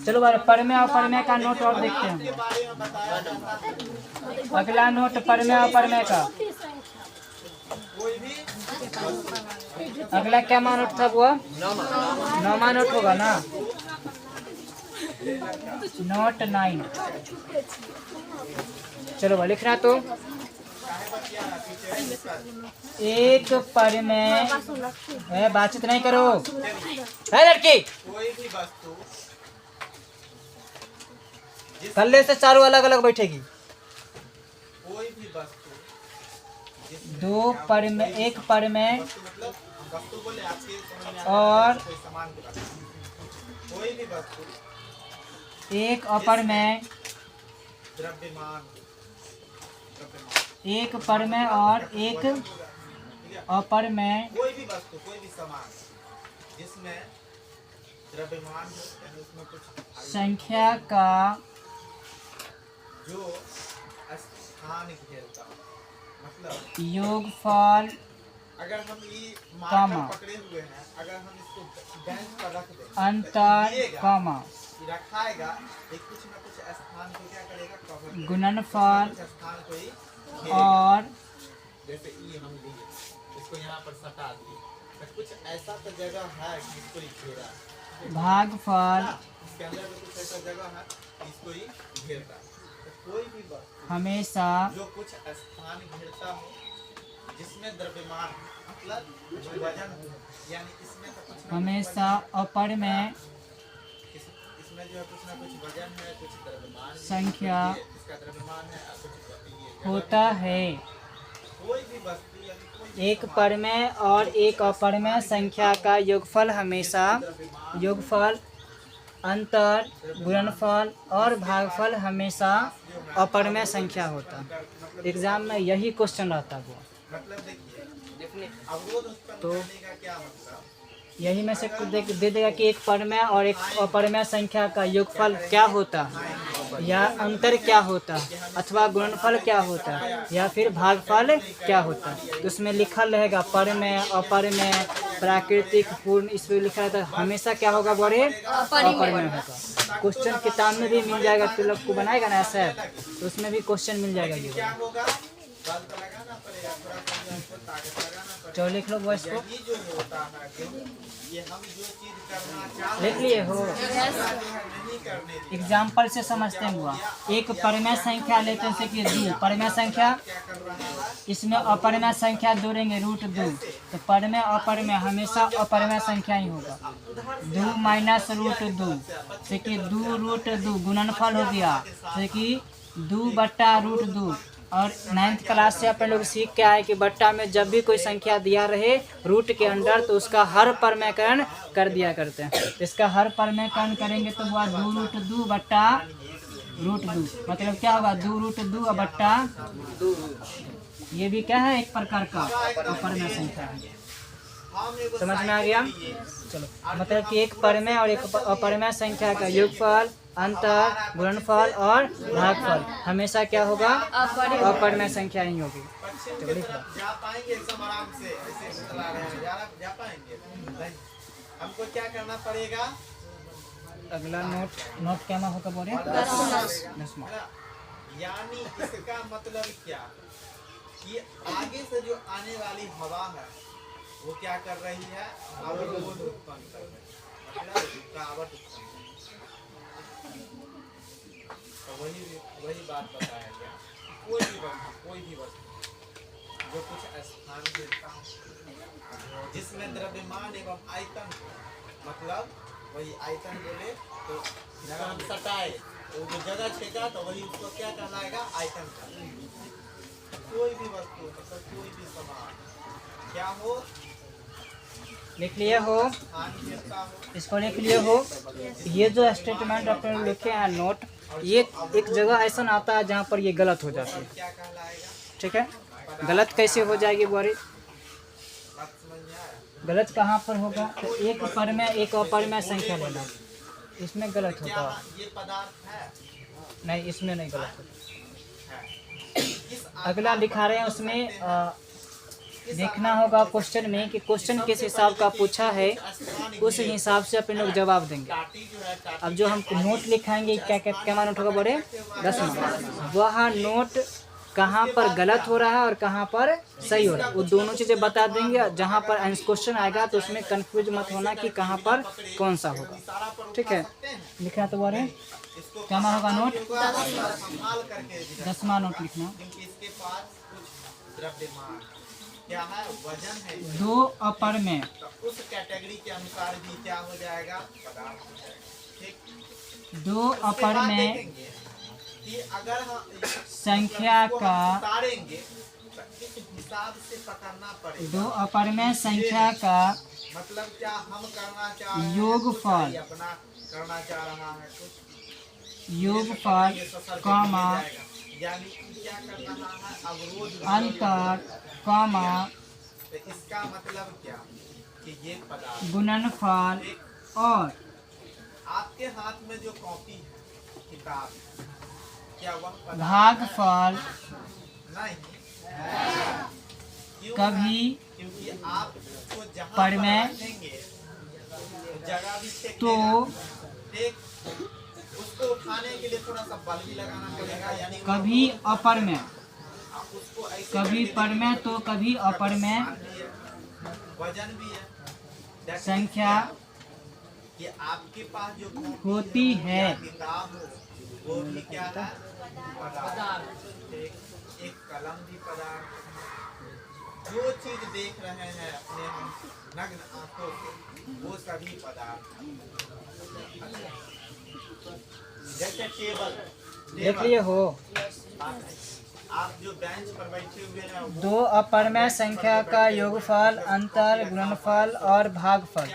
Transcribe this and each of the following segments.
चलो बार परमेय अपरमेय का नोट और देखते हैं। अगला नोट परमेय अपरमेय का। अगला क्या मान नोट था वो? नौमा नोट होगा ना। नोट 9। चलो भाई लिखना तो एक परमेय है, बातचीत नहीं करो है लड़की। कल्ले से चारों अलग अलग बैठेगी। कोई भी वस्तु दो परमेय, एक परमेय वस्तु बोले आपके समझ में और कोई सामान कोई भी वस्तु एक अपरमेय, द्रव्यमान एक परमेय और एक अपरमेय कोई भी वस्तु कोई भी सामान जिसमें द्रव्यमान यानी उसमें कुछ संख्या का जो स्थान घेरता हो, मतलब योगफल अगर हम ये कामा मार्कर पकड़े हुए हैं, अगर हम इसको बेंच पर रख दें अंतर कामा रखाएगा एक कुछ न कुछ स्थान को क्या करेगा कवर गुणनफल स्थान को ही और जैसे ये हम लिए इसको यहाँ पर सटा दिए तो कुछ ऐसा तो जगह है कि इसको ही घेरा भागफल इसके अंदर भी कुछ ऐसा जगह है कि इसको ही घेरता है। तो कोई भी वस्तु हमेशा जो कुछ स्थान घेरता हो जिसमें द्रव्यमान मतलब जो वजन हो यानी इसमें तो कुछ न हमेशा अपरमेय इसमें जो है कुछ ना कुछ वजन है कुछ द्रव्यमान संख्या इसका द्रव्यमान है कुछ होता है। कोई भी वस्तु यानी कोई एक परमेय और एक अपरमेय संख्या का योगफल हमेशा योगफल अंतर गुणनफल और भागफल हमेशा अपरमेय संख्या होता। एग्जाम में यही क्वेश्चन रहता है वो। मतलब देखिए अवरोध उत्पन्न तो करने का क्या मतलब यही में से कुछ दे देगा कि एक परमेय और एक अपरमेय संख्या का योगफल क्या होता है या अंतर क्या होता है अथवा गुणनफल क्या होता है या फिर भागफल क्या होता है। तो उसमें लिखा रहेगा परमेय अपरमेय प्राकृतिक पूर्ण, इस पर लिखा रहता है हमेशा क्या होगा बोले अपरमेय होगा। क्वेश्चन किताब में भी मिल जाएगा, तो लोग को बनाएगा ना ऐसा तो उसमें भी क्वेश्चन मिल जाएगा ये। क्या होगा बल तो लगाना पड़ेगा थोड़ा सा इसको ताकत लगाना पड़ेगा। चलो लिख लो बॉयस को। ये जो होता है ये हम जो चीज करना चाहते लिख लिए हो। नहीं करने दी एग्जाम्पल से समझते हुआ एक परमेय संख्या लेते हैं कि 2 परमेय संख्या, इसमें अपरमेय संख्या जोड़ेंगे √2 तो परमेय अपरमेय हमेशा अपरमेय संख्या ही होगा। 2 माइनस √2 से कि 2√2 गुणनफल हो गया से कि 2/√2। और 9th क्लास से अपन लोग सीख के आए कि बट्टा में जब भी कोई संख्या दिया रहे रूट के अंदर तो उसका हर परमेयकरण कर दिया करते हैं। इसका हर परमेयकरण करेंगे तो हुआ 2√2/√2 मतलब क्या होगा 2√2/2। ये भी क्या है एक प्रकार का परमेय संख्या है। समझ में आ गया। चलो मतलब कि एक परमेय और एक अपरमेय संख्या का योगफल अंतर गुणनफल और भागफल हमेशा क्या होगा अपरमेय संख्या ही होगी। तो लिख लो। जा पाएंगे एकदम आराम से ऐसे चला रहे हैं जा पाएंगे नहीं। हमको क्या करना पड़ेगा अगला नोट क्या होगा बोले 10वां। यानी इसका मतलब क्या कि आगे से जो आने वाली हवा है वो क्या कर रही है अवरोध उत्पन्न कर रही है मतलब रुकावट उत्पन्न। तो वही बात बताया गया कोई भी वस्तु जो कुछ स्थान घेरता हो जिसमें द्रव्यमान एवं आयतन मतलब वही आयतन बोले तो जगह हम सटाए तो जो जगह छेगा तो वही उसको क्या कहलाएगा आयतन का। कोई भी वस्तु मतलब कोई भी सामान क्या हो लिख लिए हो, इसको लिख लिए हो। ये जो स्टेटमेंट अपने लिखे हैं नोट ये एक जगह ऐसा आता है जहाँ पर ये गलत हो जाती है। ठीक है गलत कैसे हो जाएगी बोरी गलत कहाँ पर होगा तो एक परमेय एक अपरमेय संख्या लेना इसमें गलत होगा। ये पदार्थ है नहीं इसमें नहीं गलत होगा। अगला दिखा रहे हैं उसमें देखना होगा क्वेश्चन में कि क्वेश्चन किस हिसाब का पूछा है, उस हिसाब से अपने लोग जवाब देंगे। अब जो हम नोट लिखाएंगे क्या नोट होगा बड़े 10वां, वह नोट कहाँ पर गलत हो रहा है और कहाँ पर सही हो रहा है वो दोनों चीज़ें बता देंगे। जहाँ पर क्वेश्चन आएगा तो उसमें कंफ्यूज मत होना कि कहाँ पर कौन सा होगा। ठीक है, लिखना तो बोले क्या होगा नोट 10वां नोट लिखना। इसके पास कुछ द्रव्यमान क्या है, वजन है, दो अपर में तो उस कैटेगरी के अनुसार भी क्या हो जाएगा, पदार्थ हो जाएगा। ठीक, दो अपर में देखेंगे कि अगर हम संख्या का उतारेंगे तो इस हिसाब से पकड़ना पड़ेगा। दो अपर में संख्या का मतलब क्या हम करना चाह रहे हैं, योगफल अपना करना चाह रहा है कुछ योगफल कॉमा यानी क्या कर रहा है, अवरोध अंतर कॉमा तो इसका मतलब क्या कि ये पदार्थ गुणनफल और आपके हाथ में जो कॉपी है, किताब, क्या वह पदार्थ भागफल नहीं? क्यों कभी है? क्योंकि आप उसको जहाँ पर पर में रखेंगे जगह भी check तो लेगा। एक उसको उठाने के लिए थोड़ा सा बल भी लगाना पड़ेगा, यानी कभी अपर में आप उसको ऐसे कभी करके पर में तो कभी अपर में वजन भी है, संख्या कि आपके पास जो कॉपी होती है। किताब हो वो भी क्या है, पदार्थ। एक कलम भी पदार्थ है। जो चीज देख रहे हैं अपने हम नग्न आंखों से वो सभी पदार्थ हैं। जैसे देख लिए हो आप जो बेंच पर बैठे हुए हैं वो दो अपरमेय संख्या का योगफल अंतर गुणनफल और भागफल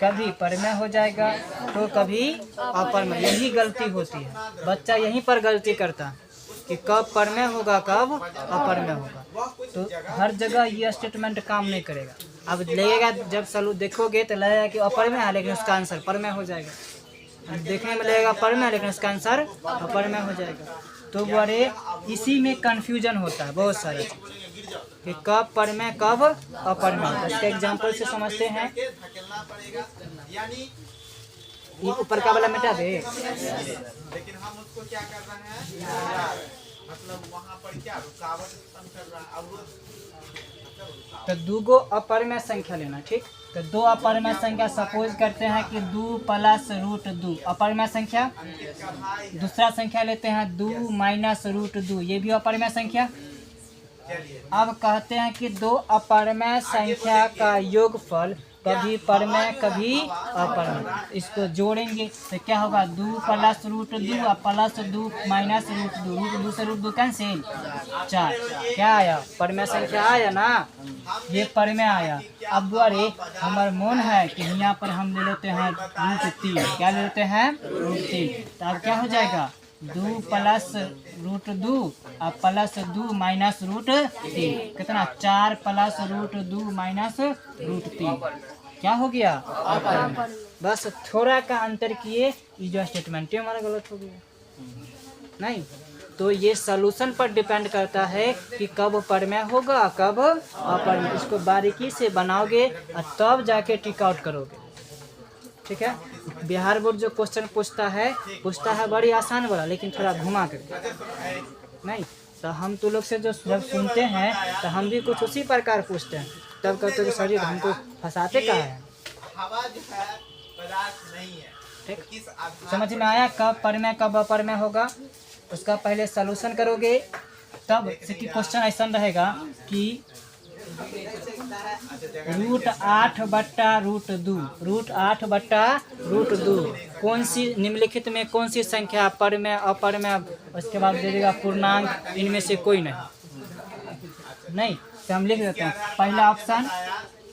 कभी परमेय हो जाएगा तो कभी अपरमेय। यही गलती होती है, बच्चा यहीं पर गलती करता है कि कब परमेय होगा कब अपरमेय होगा। तो हर जगह ये स्टेटमेंट काम नहीं करेगा। अब लगेगा जब सलू देखोगे तो लगेगा कि अपरमेय है लेकिन उसका आंसर परमेय हो जाएगा। देखने में लगेगा परमेय लेकिन उसका आंसर अपरमेय हो जाएगा। तो बड़े इसी में कंफ्यूजन होता है बहुत सारे कि कब परमेय कब अपरमेय। इसका एग्जांपल से समझते हैं। धकेलना पड़ेगा, यानी ये ऊपर का वाला मिटा दे। लेकिन हम उसको क्या कर रहे हैं, मतलब वहाँ पर क्या रुकावट उत्पन्न कर रहा है, अवरोध। तो दूगो अपरमेय संख्या लेना, ठीक। तो दो अपरमेय संख्या सपोज करते हैं कि 2 + √2 अपरमेय संख्या। दूसरा संख्या लेते हैं 2 - √2, ये भी अपरमेय संख्या। अब कहते हैं कि दो अपरमेय संख्या का योगफल कभी परमेय कभी अपरमेय। इसको जोड़ेंगे तो क्या होगा 2 + √2 और +2 - √2, √2 से √2 कैंसिल 4। क्या आया, परमेय संख्या आया ना, ये परमेय आया। अब बोले हमारा मन है कि यहाँ पर हम ले लेते हैं √3, क्या ले लेते हैं √3। तो अब क्या हो जाएगा 2 + √2 और +2 - √3 कितना 4 + √2 - √3 क्या हो गया अपरमेय। बस थोड़ा का अंतर किए, ये जो स्टेटमेंट है हमारा गलत हो गया नहीं। तो ये सॉल्यूशन पर डिपेंड करता है कि कब परमेय होगा कब अपरमेय। इसको बारीकी से बनाओगे और तब जाके टिक आउट करोगे, ठीक है। बिहार बोर्ड जो क्वेश्चन पूछता है बड़ी आसान वाला, लेकिन थोड़ा घुमा करके नहीं। तो हम तो लोग से जो जब सुनते हैं तो हम भी कुछ उसी प्रकार पूछते हैं, तब कहते हैं शरीर हमको फंसाते कहाँ है। हवा जो है पदार्थ नहीं है, ठीक, तो किस आधार समझ में आया कब परमेय कब अपरमेय होगा। उसका पहले सॉल्यूशन करोगे तब से कि क्वेश्चन ऐसा रहेगा कि √8/√2 कौन सी निम्नलिखित में कौन सी संख्या परमेय अपरमेय। उसके बाद दे देगा पूर्णांक, इनमें से कोई नहीं। तो हम लिख देते हैं पहला ऑप्शन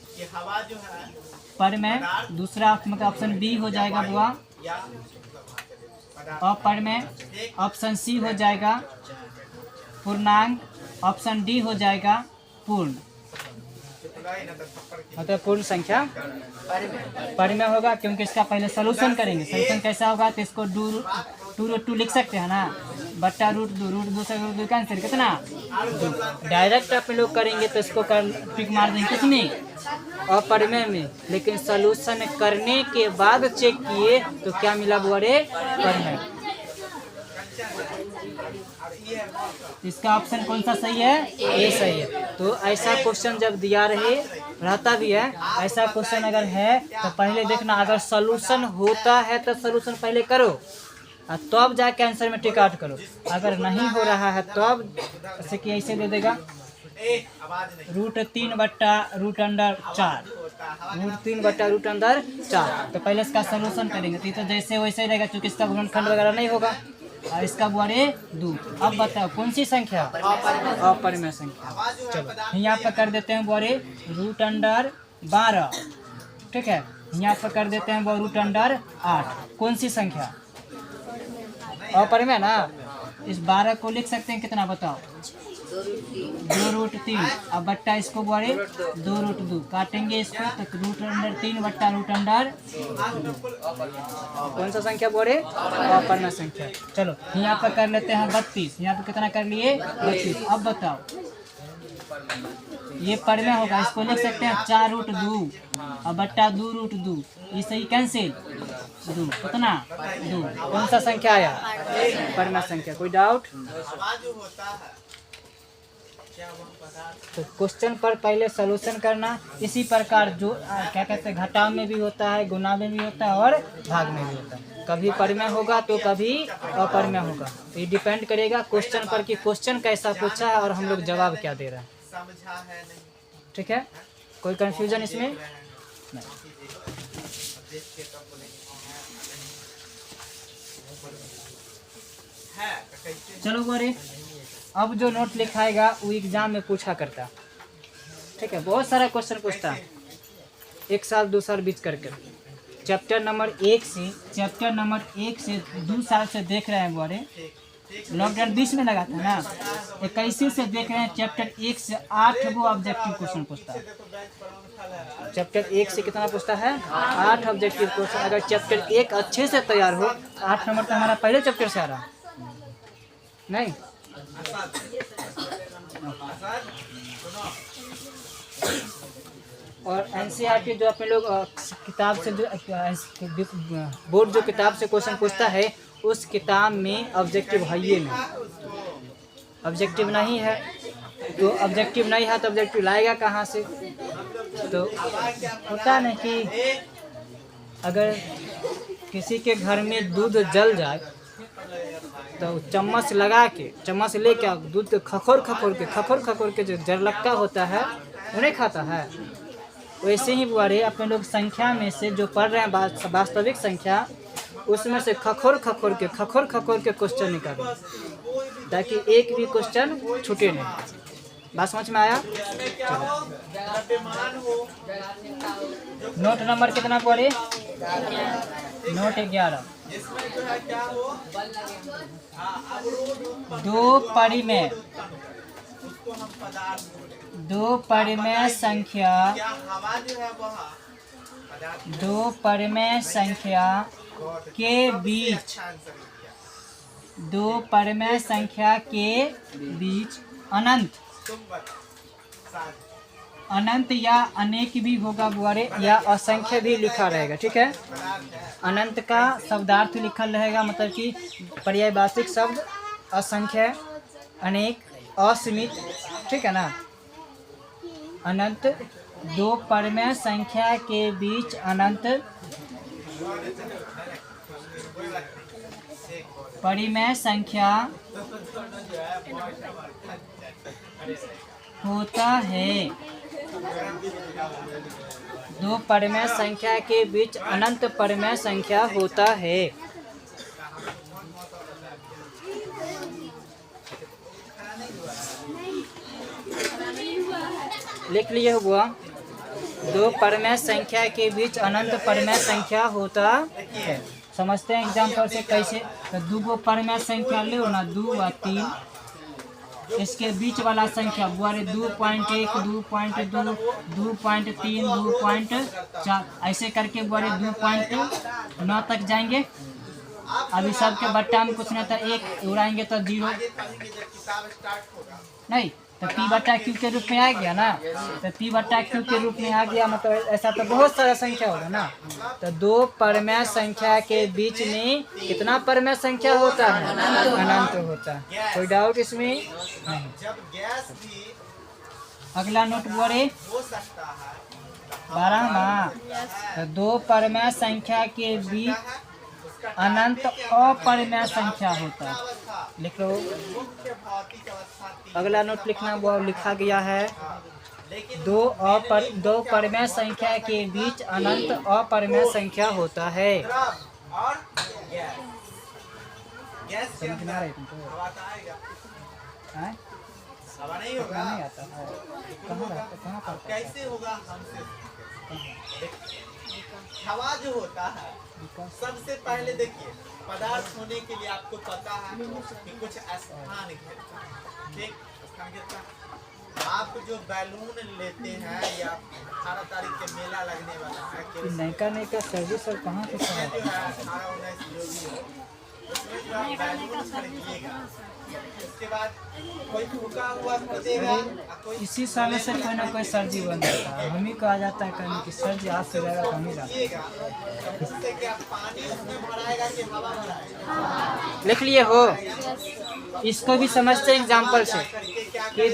कि हवा जो है परमेय, दूसरा मतलब ऑप्शन बी हो जाएगा बुआ या अपरमेय, ऑप्शन सी हो जाएगा पूर्णांक, ऑप्शन डी हो जाएगा पूर्ण, मतलब पूर्ण संख्या परमेय होगा। क्योंकि इसका पहले सॉल्यूशन करेंगे। सॉल्यूशन कैसा होगा तो इसको 2 √2 लिख सकते हैं ना, बट्टा रूट दो से रूट 2 कैंसिल, कितना 2। डायरेक्ट आप लोग करेंगे तो इसको टिक मार देंगे किसमें, अपरिमेय में। लेकिन सॉल्यूशन करने के बाद चेक किए तो क्या मिला बुआरे, परिमेय। इसका ऑप्शन कौन सा सही है, ए सही है। तो ऐसा क्वेश्चन जब दिया रहता भी है, ऐसा क्वेश्चन अगर है तो पहले देखना, अगर सॉल्यूशन होता है तो सॉल्यूशन पहले करो और तब जाके आंसर में टिक आउट करो। अगर नहीं हो रहा है तब जैसे कि ऐसे दे देगा √3 बट्टा √4, √3 बट्टा √4। तो पहले इसका सॉल्यूशन करेंगे तो ये तो जैसे वैसे रहेगा, क्योंकि इसका गुणनखंड वगैरह नहीं होगा। और इसका बुआरे 2। अब बताओ कौन सी संख्या, अपरिमेय संख्या। चलो यहाँ पर कर देते हैं बुआरे √12, ठीक है। यहाँ पर कर देते हैं √8। कौन सी संख्या, अपरिमेय ना। इस 12 को लिख सकते हैं कितना बताओ, 2√3। अब बट्टा इसको बुआरे 2√2, काटेंगे इसको तो √3 बट्टा √2। कौन सा संख्या बुआरे, अपरिमेय संख्या। चलो यहाँ पर कर लेते हैं 32। यहाँ पर कितना कर लिए, 32। अब बताओ ये परिमेय होगा, इसको लिख सकते हैं 4√2 और बट्टा 2√2। ये सही कैंसिल, 2 कितना 2। कौन सा संख्या आया, परिमेय संख्या। कोई डाउट। तो क्वेश्चन पर पहले सॉल्यूशन करना। इसी प्रकार जो क्या कहते हैं घटाव में भी होता है, गुणा में भी होता है और भाग में भी होता है। कभी परिमेय होगा तो कभी अपरिमेय होगा। तो ये डिपेंड करेगा क्वेश्चन पर कि क्वेश्चन कैसा पूछा है और हम लोग जवाब क्या दे रहे हैं। ठीक है, कोई कंफ्यूजन इसमें नहीं। चलो बोरे, अब जो नोट लिखाएगा वो एग्जाम में पूछा करता, ठीक है। बहुत सारा क्वेश्चन पूछता, 1 साल 2 साल बीच करके। चैप्टर नंबर 1 से 2 साल से देख रहे हैं बोरे। लॉकडाउन 20 में लगा था ना, 21 से देख रहे हैं। चैप्टर 1 से 8 गो ऑब्जेक्टिव क्वेश्चन पूछता है। चैप्टर 1 से कितना पूछता है, 8 ऑब्जेक्टिव क्वेश्चन। अगर चैप्टर 1 अच्छे से तैयार हो, 8 नंबर तो हमारा पहले चैप्टर से आ रहा नहीं। और एनसीईआरटी जो अपने लोग किताब से जो बोर्ड जो किताब से क्वेश्चन पूछता है, उस किताब में ऑब्जेक्टिव है ही नहीं। ऑब्जेक्टिव नहीं है तो ऑब्जेक्टिव नहीं है तो ऑब्जेक्टिव लाएगा कहाँ से। तो होता नहीं कि अगर किसी के घर में दूध जल जाए तो चम्मच लगा के, चम्मच लेके दूध खखोर खखोर के जो जरलक्का होता है उन्हें खाता है। वैसे ही बुआरे अपने लोग संख्या में से जो पढ़ रहे हैं वास्तविक संख्या, उसमें से खखोर खखोर के क्वेश्चन निकालें ताकि एक भी क्वेश्चन छूटे नहीं। बात समझ में आया। नोट नंबर कितना पढ़े, नोट 11। 2 परिमेय संख्या के बीच, 2 परिमेय संख्या के बीच अनंत या अनेक भी होगा बुआरे, या असंख्य भी लिखा रहेगा। ठीक है, अनंत का शब्दार्थ लिखा रहेगा, मतलब कि पर्यायवाचिक शब्द असंख्य, अनेक, असीमित। ठीक है ना। अनंत, 2 परिमेय संख्या के बीच अनंत परिमेय संख्या होता है। 2 परिमेय संख्या के बीच अनंत परिमेय संख्या होता है। लिख लिए हुआ, 2 परिमेय संख्या के बीच अनंत परिमेय संख्या होता है। समझते हैं एग्जाम्पल से कैसे। तो 2 परिमेय संख्या ले ना, 2 और 3, इसके बीच वाला संख्या बुआरे 2.1, 2.2, 2.3, 2.4, ऐसे करके बुआरे 2.9 तक जाएंगे। अभी सबके बट्टा में कुछ नहीं था, एक उड़ाएंगे तो 0 आगे पढ़ेंगे जब किताब स्टार्ट होगा। नहीं, तो P बट्टा Q के रूप में आ गया ना, तो P बट्टा Q के रूप में आ गया, मतलब ऐसा तो बहुत सारा संख्या होगा ना। तो दो परमेय संख्या के बीच में कितना परमेय संख्या होता है? अनंत होता है। कोई डाउट इसमें नहीं। जब गैस भी अगला नोट बोले हो सकता है 12वां, तो दो परमेय संख्या के बीच अनंत अपरिमेय संख्या होता है। लिख लो, मुख्य भौतिक अवस्था 3। अगला नोट लिखना, वो लिखा गया है लेकिन दो परमेय संख्या के बीच अनंत अपरिमेय संख्या होता है। द्रव और गैस, गैस के समझ में आ रहा है अंदर तुमको? हवा तो आएगा, हैं? हवा नहीं पता होगा। नहीं आता है। कहाँ रहता, कहाँ अब पढ़ता है? कैसे होगा हमसे? हवा जो होता है सबसे पहले देखिए, पदार्थ होने के लिए आपको पता है कि कुछ स्थान घेरता है। ठीक, स्थान घेरता है। आप जो बैलून लेते हैं या 18 तारीख के मेला लगने वाला है, ये नैका सर्विस और कहाँ से उसमें पढ़ा? जो है 18-19 जो भी हो, उसमें जो है बैलून खरीदिएगा। उसके बाद कोई फूका हुआ खरीदेगा और कोई इसी साल से कोई ना कोई सर्जी बन जाता है। हम ही को आ जाता है कहने की सर्जी आज से जाएगा तो हम ही जाते खरीदिएगा। तो उससे क्या पानी उसमें भराएगा कि हवा भराएगा? हैं। लिख लिए हो, इसको भी समझते हैं एग्जाम्पल से करके क्या कि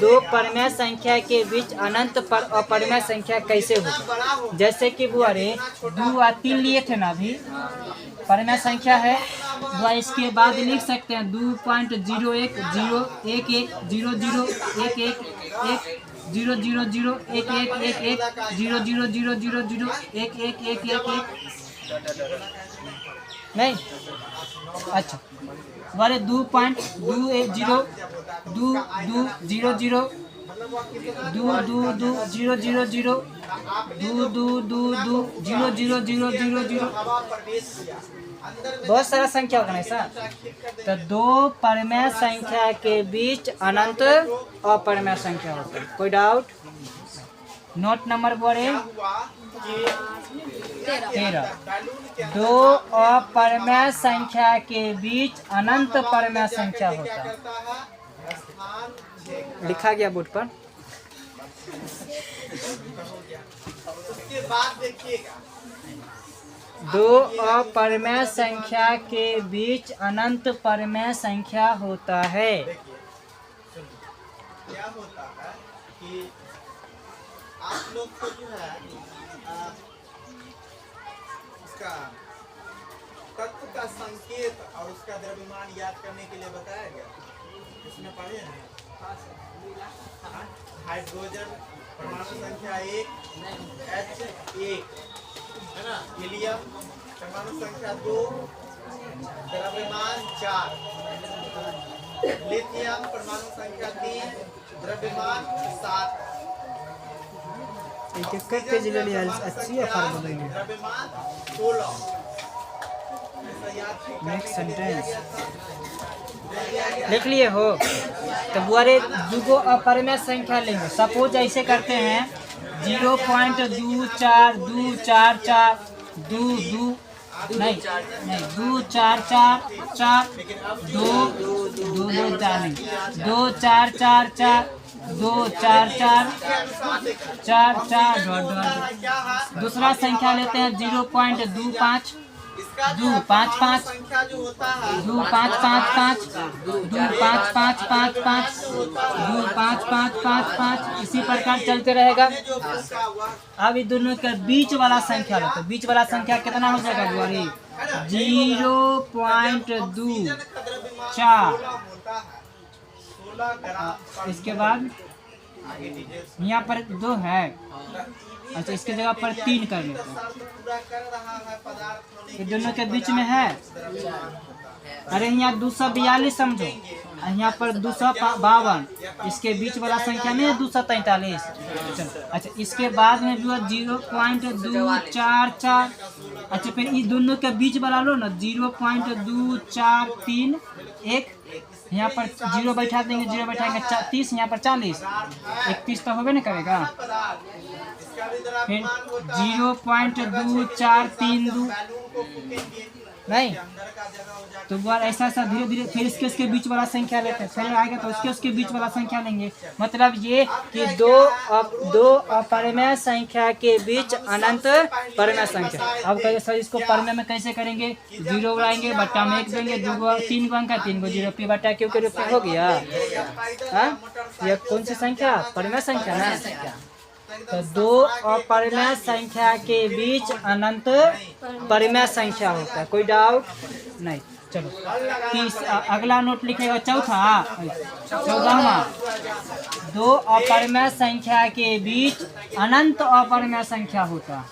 दो परमेय संख्या के बीच अनंत अपरिमेय संख्या कैसे हो। बड़ा हो जैसे कि बुआ रे 2 और 3 लिए थे ना, अभी परमेय संख्या है बुआ, इसके बाद लिख सकते हैं 2.01 0 1 1 0 0 1 1 1 0 0 0 1 1 1 1 0 0 0 0 0 1 1 1 1 1 नहीं, अच्छा बारे 2.2 0 2 2 0 0 2 2 2 0 0 0 2 2 2 2 0 0 0 0 0। हवा प्रवेश किया अंदर में, बहुत सारा संख्या होगा ना ऐसा। तो दो परमेय संख्या के बीच अनंत अपरिमेय संख्या होता है। कोई डाउट? नोट नंबर बोले हुआ कि 13, बैलून के दो अपरिमेय संख्या के बीच अनंत परमेय संख्या क्या होता है। करता है? स्थान घेरता लिखा गया बोर्ड पर। उसके बाद देखिएगा, दो अपरिमेय संख्या के बीच अनंत परमेय संख्या होता है। देखिए सुनिए, क्या होता है कि आप लोग को जो है उसका तत्व का संकेत और उसका द्रव्यमान याद करने के लिए बताया गया। इसमें पढ़े हैं हाँ? हाइड्रोजन परमाणु संख्या 1 H1 है ना, हीलियम परमाणु संख्या 2 द्रव्यमान 4, लिथियम परमाणु संख्या 3 द्रव्यमान 7, एक एक पेज ले लिया, अच्छी है फार्मूला में। द्रव्यमान 16। ऐसा याद करने नेक्स्ट के लिए दिया सेंटेंस गया था। लिख लिए हो। तो बुआरे दुगो अपरिमेय संख्या लेंगे। सपोज ऐसे करते हैं 0.2424 2 नहीं 2 4 4 4 2 2 2 4 नहीं 2 4 4 4 2 4 4 4 4 डॉट। क्या है? दूसरा संख्या लेते हैं 0.25 इसका जो 2 है 5 परमाणु 5 संख्या जो होता है 2 5 5 5 2 5 5 5 5 2 5 5 5 5 इसी प्रकार चलते रहेगा। जो फूका हुआ अब ये दोनों के बीच वाला संख्या लो, तो बीच वाला संख्या कितना हो जाएगा बुआरी? 0.2 ऑक्सीजन का द्रव्यमान 4। 16 होता है, 16 ग्राम पर इसके बाद आगे डिटेल्स यहाँ पर 2 है, अच्छा इसके जगह पर 3 कर लेते हैं। शर्त पूरा कर रहा है पदार्थ होने ये दोनों के बीच में है। अरे यहाँ 242 समझो, यहाँ पर 252, इसके बीच वाला संख्या नहीं है 243। चलो अच्छा, इसके बाद में जो है 0.244। अच्छा फिर इस दोनों के बीच वाला लो ना 0.2431। यहाँ पर 0 बैठा देंगे, 0 बैठाएंगे 30, यहाँ पर 40, 31 तो होबे नहीं करेगा। पदार्थ इसका जब फिर द्रव्यमान होता है 0.2432 बैलून को फूकेंगे नहीं अंदर का जगह हो जाएगा। तो बार ऐसा ऐसा धीरे धीरे फिर इसके बीच वाला संख्या लेते हैं, फिर आएगा तो उसके बीच वाला संख्या लेंगे। मतलब ये कि दो अपरिमेय संख्या के बीच अनंत परिमेय संख्या। अब कहिए सर इसको परिमेय में कैसे करेंगे? 0 बढ़ाएंगे, बट्टा में 1 देंगे, 3 को अंक 3 को 0 पी बट्टा क्यू के रूप में हो गया। हाँ ये कौन सी संख्या? परिमेय संख्या ना। तो दो अपरिमेय संख्या के बीच अनंत परिमेय संख्या होता है, कोई डाउट नहीं। चलो अगला नोट लिखेगा चौदहवां। दो अपरिमेय संख्या के बीच अनंत अपरिमेय संख्या होता है।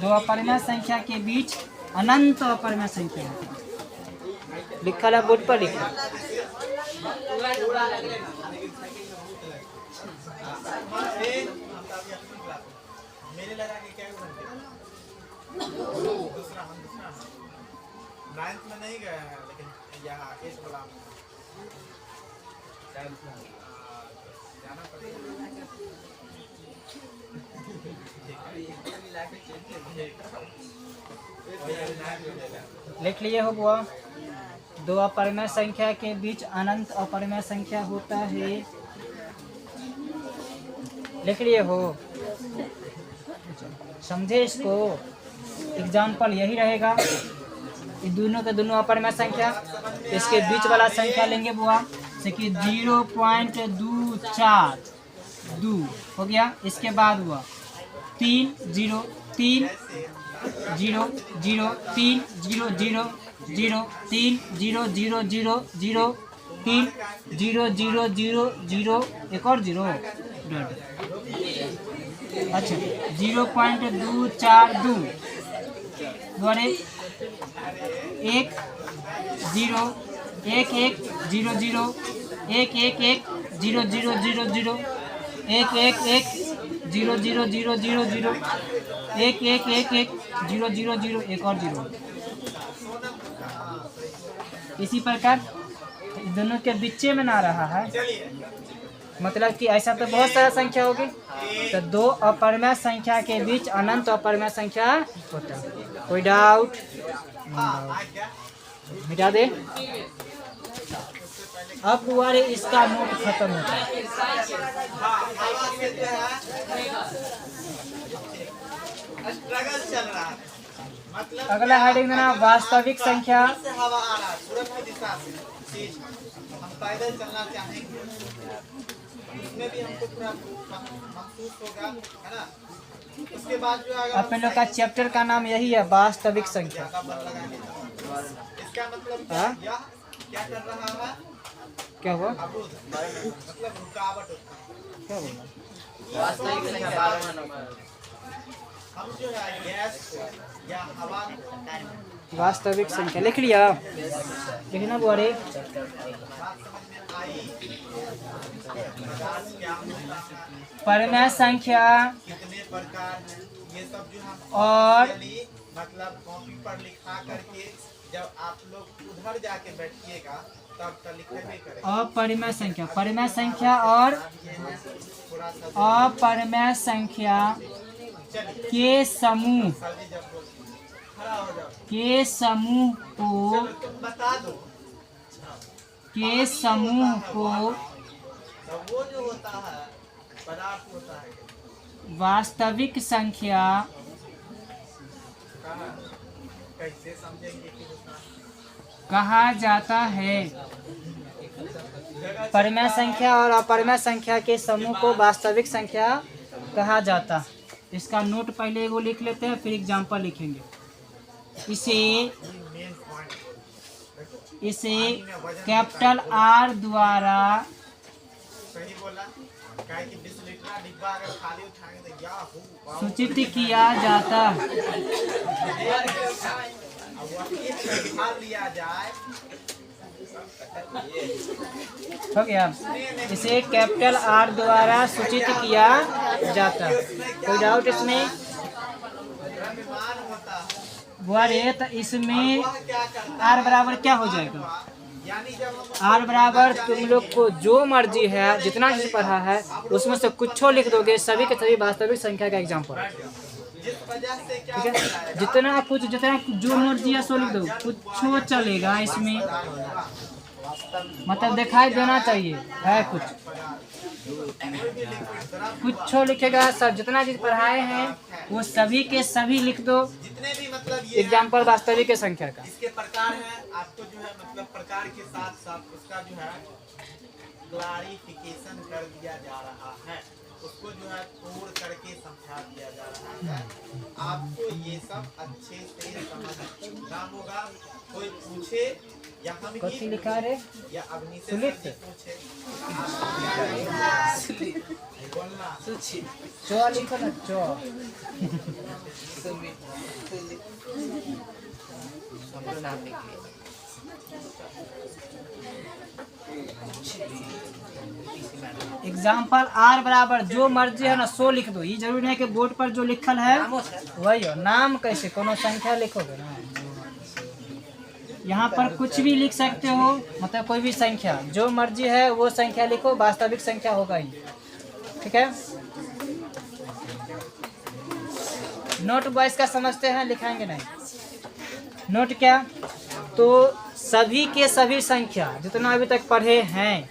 दो अपरिमेय संख्या के बीच अनंत अपरिमेय संख्या होता है। लिखा है बोर्ड पर लिखा। मेरे लगा के क्या दूसरा नाइन्थ में नहीं गया है, लेकिन यहाँ इस वाला में जाना पड़ेगा। लिख लिए हो बुआ। दो अपरिमेय संख्या के बीच अनंत अपरिमेय संख्या होता है। लिख लिए हो? समझे इसको? एग्जाम्पल यही रहेगा। ये दोनों के दोनों अपरिमेय संख्या, इसके बीच वाला संख्या लेंगे बुआ से कि 0.242 हो गया। इसके बाद हुआ 3 0 3 0 0 3 0 0 0 3 0 0 0 0 3 0 0 0 0 एक और 0 अच्छा 0.242 द्वारे 1 0 1 1 0 0 1 1 1 0 0 0 0 1 1 1 0 0 0 0 0 1 1 1 1 0 0 0 एक और 0। इसी प्रकार दोनों के बीचे में ना रहा है, मतलब कि ऐसा तो बहुत सारा संख्या होगी। तो दो अपरिमेय संख्या के बीच अनंत अपरिमेय संख्या होता है। कोई डाउट? मिटा दे। अब हुआरे इसका नोट खत्म होता है। स्ट्रगल चल रहा है, मतलब अगला हेडिंग देना वास्तविक संख्या। से हवा आ रहा है पूरब की दिशा से, तेज हम पैदल चलना चाहेंगे, उसमें भी हमको पूरा महसूस होगा, है ना। उसके बाद जो अगर अपने लोग का चैप्टर का नाम यही है, वास्तविक संख्या। इसका मतलब हाँ? यह क्या कर रहा है? क्या हुआ? अवरोध, मतलब रुकावट होता है। क्या बोला? हम जो है गैस या हवा वास्तविक संख्या लिख लिया? लिखना बोरे। बात समझ में आई? पदार्थ क्या होता है, परिमेय संख्या कितने प्रकार हैं, ये सब जो हम और मतलब कॉपी पर लिखा करके जब आप लोग उधर जाके बैठिएगा तब तो लिखेंगे करेंगे। अपरिमेय संख्या, परिमेय संख्या और थोड़ा सा अपरिमेय संख्या के समूह खड़ा हो जाओ, के समूह को तुम बता दो। के समूह को तो वो जो होता है पदार्थ होता है, वास्तविक संख्या कहाँ कैसे समझेंगे कि होता है? कहा जाता है। परिमेय संख्या और अपरिमेय संख्या के समूह को वास्तविक संख्या कहा जाता है। इसका नोट पहले वो लिख लेते हैं, फिर एग्जाम्पल लिखेंगे। इसे कैपिटल आर द्वारा सही बोला, काहे कि 20 लीटर डिब्बा अगर खाली उठाएंगे तो क्या हो, सूचित किया जाता है। अब वो खा लिया जाए हो गया। इसे कैपिटल आर द्वारा सूचित किया जाता है। कोई डाउट इसमें? द्रव्यमान होता है, बुआ रे तो इसमें वह क्या करता आर बराबर क्या हो जाएगा? यानी जब हम आर बराबर तुम लोग को जो मर्जी है जितना चीज पढ़ा है उसमें से कुछ लिख दोगे, सभी के सभी वास्तविक संख्या का एग्जाम्पल। जिस वजह से क्या ठीक है, जितना जो मर्जी है सो लिख दो, कुछ चलेगा इसमें, मतलब दिखाई देना चाहिए है कुछ लिखेगा। सब जितना चीज पढ़ाए हैं वो सभी के सभी लिख दो, जितने भी मतलब ये एग्जाम्पल वास्तविक के संख्या का। इसके प्रकार है, आपको जो है मतलब प्रकार के साथ साथ उसका जो है क्लारिफिकेशन कर दिया जा रहा है, उसको जो है तोड़ करके समझा दिया जा रहा है। आपको ये सब अच्छे से समझना होगा। कोई पूछे या हम ही लिखा रे या अग्नि से सुलित पूछे बोलना चो लिखो ना चो। एग्जाम्पल आर बराबर जो मर्जी है ना सो लिख दो। ये जरूरी नहीं कि बोर्ड पर जो लिखल है वही हो। नाम कैसे कोनो संख्या लिखोगे ना, यहाँ पर कुछ भी लिख सकते हो, मतलब कोई भी संख्या जो मर्जी है वो संख्या लिखो, वास्तविक संख्या होगा ही। ठीक है, नोट बॉयज का समझते हैं, लिखाएंगे नहीं। नोट क्या, तो सभी के सभी संख्या जितना अभी तक पढ़े हैं,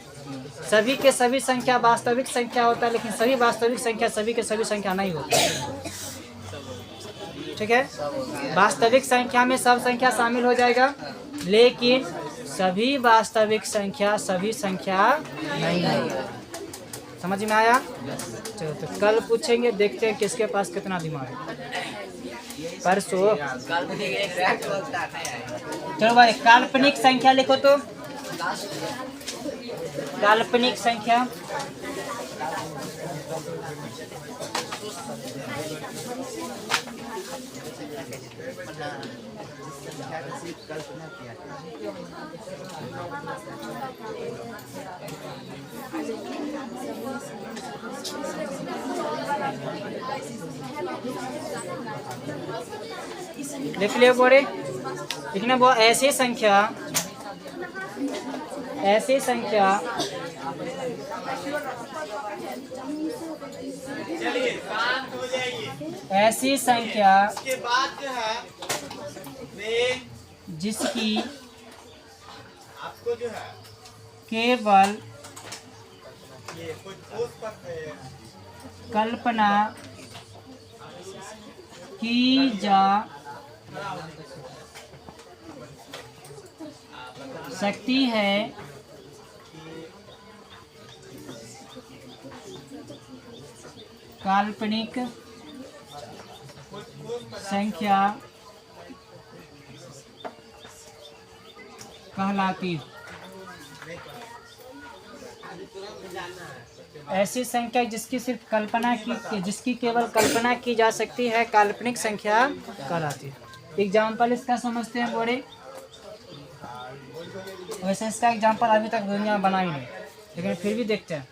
सभी के सभी संख्या वास्तविक संख्या होता है, लेकिन सभी वास्तविक संख्या सभी के सभी संख्या नहीं होती। ठीक है, वास्तविक संख्या में सब संख्या शामिल हो जाएगा, लेकिन सभी वास्तविक संख्या सभी संख्या नहीं है। समझ में आया? चलो तो कल पूछेंगे, देखते हैं किसके पास कितना दिमाग है। परसों चलो भाई काल्पनिक संख्या लिखो तो। काल्पनिक संख्या लिख लियो बोरे, लिखना वो ऐसी संख्या चलिए शांत हो जाइए। ऐसी संख्या इसके बाद जो है वे जिसकी आपको जो है केवल ये कुछ ठोस पर कल्पना की जा सकती है, काल्पनिक संख्या कहलाती है। ऐसी संख्या जिसकी सिर्फ कल्पना की, जिसकी केवल कल्पना की जा सकती है, काल्पनिक संख्या कहलाती है। एग्जाम्पल इसका समझते हैं बोरे। वैसे इसका एग्जाम्पल अभी तक दुनिया बना ही नहीं, लेकिन फिर भी देखते हैं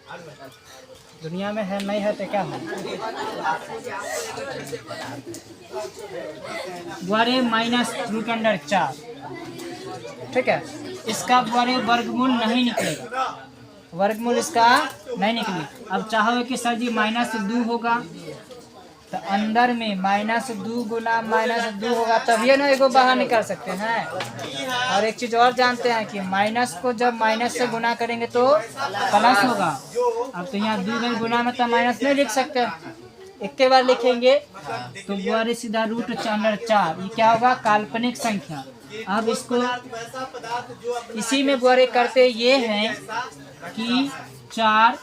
दुनिया में है नहीं है तो क्या है। द्वारे -√4, ठीक है, इसका द्वारे वर्गमूल नहीं निकलेगा, वर्गमूल इसका नहीं निकली। अब चाहो कि सर जी -2 होगा, तो अंदर में -2 गुना -2 होगा, तभी ना एगो बाहर निकाल सकते हैं। और एक चीज और जानते हैं कि माइनस को जब माइनस से गुना करेंगे तो प्लस होगा। अब तो यहाँ 2 गुना में तो माइनस नहीं लिख सकते, एक के बार लिखेंगे तो द्वारे सीधा √4, ये क्या होगा, काल्पनिक संख्या। अब इसको इसी में द्वारे करते ये हैं कि 4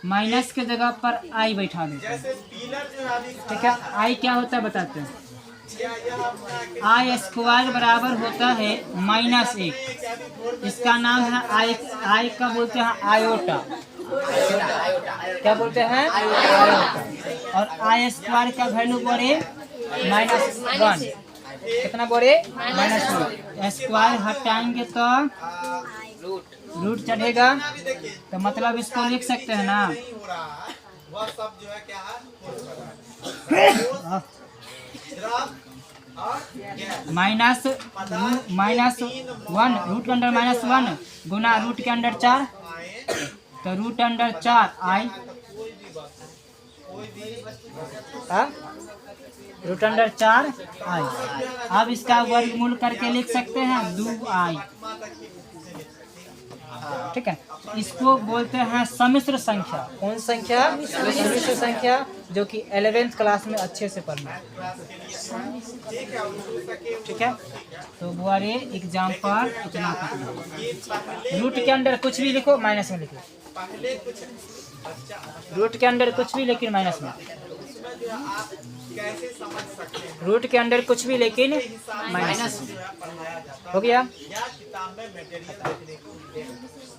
माइनस के जगह पर आई बैठा देते हैं। ठीक है, आई क्या होता है बताते हैं। I² बराबर होता है -1, इसका नाम है आई का बोलते हैं आयोटा। क्या बोलते हैं, आयोटा। और I² का वैल्यू बोरे -1, कितना बोरे, -1। स्क्वायर हटाएंगे तो रूट चढ़ेगा, तो मतलब इसको लिख सकते हैं ना, माइनस वन, रूट के अंदर -1 गुना रूट के अंदर 4, तो रूट अंडर 4 आई, रूट अंडर 4 आई। अब इसका वर्गमूल करके लिख सकते हैं 2i, ठीक है। इसको बोलते हैं सम्मिश्र संख्या। कौन संख्या? सम्मिश्र संख्या, जो कि 11th क्लास में अच्छे से पढ़ना है, ठीक है। तो बुआरे एग्जाम्पल इतना तक। रूट के अंदर कुछ भी लिखो, माइनस में लिखो। रूट के अंदर कुछ भी लेकिन माइनस में, रूट के अंदर कुछ भी लेकिन माइनस में। हो गया।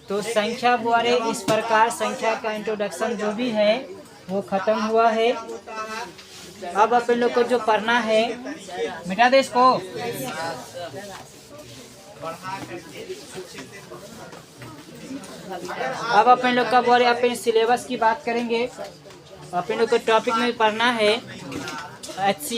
तो संख्या बुआरे इस प्रकार संख्या का इंट्रोडक्शन जो भी है वो खत्म हुआ है। अब अपन लोग को जो पढ़ना है, मिटा दे इसको। अब अपन लोग का बुआरे अपन सिलेबस की बात करेंगे। अपन लोग को टॉपिक में पढ़ना है HCF